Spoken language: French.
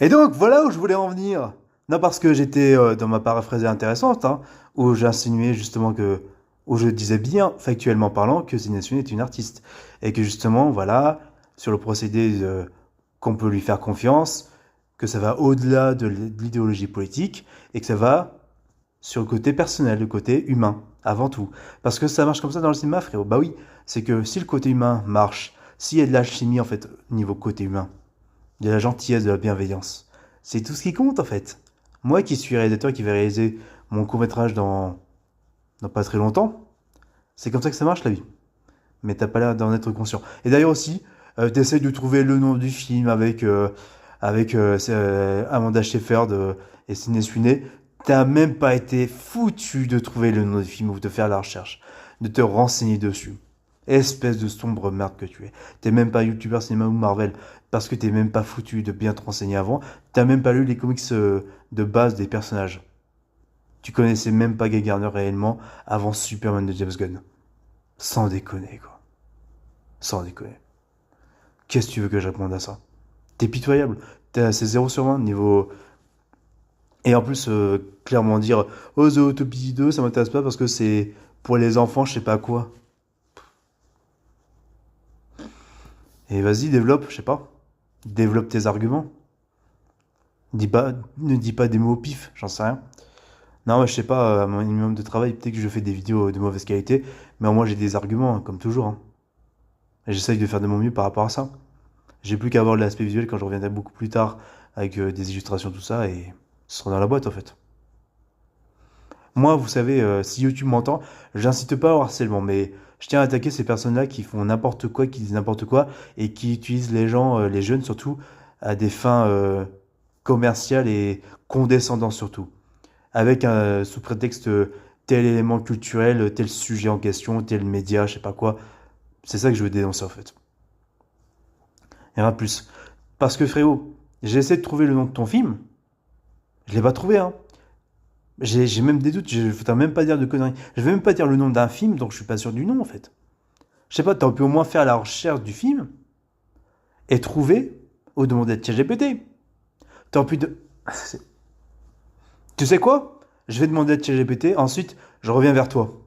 Et donc, voilà où je voulais en venir. Non, parce que j'étais dans ma paraphrasée intéressante, hein, où j'insinuais justement que, où je disais bien, factuellement parlant, que Zinedine est une artiste. Et que justement, voilà, sur le procédé qu'on peut lui faire confiance, que ça va au-delà de l'idéologie politique, et que ça va sur le côté personnel, le côté humain, avant tout. Parce que ça marche comme ça dans le cinéma, frérot. Bah oui, c'est que si le côté humain marche, s'il y a de l'alchimie, en fait, niveau côté humain, de la gentillesse, de la bienveillance. C'est tout ce qui compte en fait. Moi qui suis réalisateur, qui vais réaliser mon court-métrage dans pas très longtemps, c'est comme ça que ça marche la vie. Mais t'as pas l'air d'en être conscient. Et d'ailleurs aussi, t'essayes de trouver le nom du film avec Amanda Seyfried et Sydney Sweeney. T'as même pas été foutu de trouver le nom du film ou de faire la recherche, de te renseigner dessus. Espèce de sombre merde que tu es. T'es même pas youtubeur cinéma ou Marvel parce que t'es même pas foutu de bien te renseigner avant. T'as même pas lu les comics de base des personnages. Tu connaissais même pas Guy Garner réellement avant Superman de James Gunn. Sans déconner quoi. Sans déconner. Qu'est-ce que tu veux que je réponde à ça? T'es pitoyable. C'est 0 sur 20 niveau. Et en plus, clairement dire oh, The Autopsy 2, ça m'intéresse pas parce que c'est pour les enfants, je sais pas quoi. Et vas-y, développe, je sais pas. Développe tes arguments. Dis pas, ne dis pas des mots au pif, j'en sais rien. Non, je sais pas, à mon minimum de travail, peut-être que je fais des vidéos de mauvaise qualité, mais au moins j'ai des arguments, hein, comme toujours, hein. Et j'essaye de faire de mon mieux par rapport à ça. J'ai plus qu'à voir l'aspect visuel quand je reviendrai beaucoup plus tard avec des illustrations, tout ça, et ce sera dans la boîte en fait. Moi, vous savez, si YouTube m'entend, j'incite pas au harcèlement, mais je tiens à attaquer ces personnes-là qui font n'importe quoi, qui disent n'importe quoi, et qui utilisent les gens, les jeunes surtout, à des fins commerciales et condescendantes surtout. Avec un sous prétexte tel élément culturel, tel sujet en question, tel média, je sais pas quoi. C'est ça que je veux dénoncer en fait. Et rien de plus. Parce que frérot, j'ai essayé de trouver le nom de ton film, je l'ai pas trouvé, hein. J'ai même des doutes, je ne même pas dire de conneries. Je vais même pas dire le nom d'un film, donc je suis pas sûr du nom en fait. Je sais pas, t'aurais pu au moins faire la recherche du film et trouver ou demander à ChatGPT. T'aurais pu de... Tu sais quoi? Je vais demander à ChatGPT, ensuite je reviens vers toi.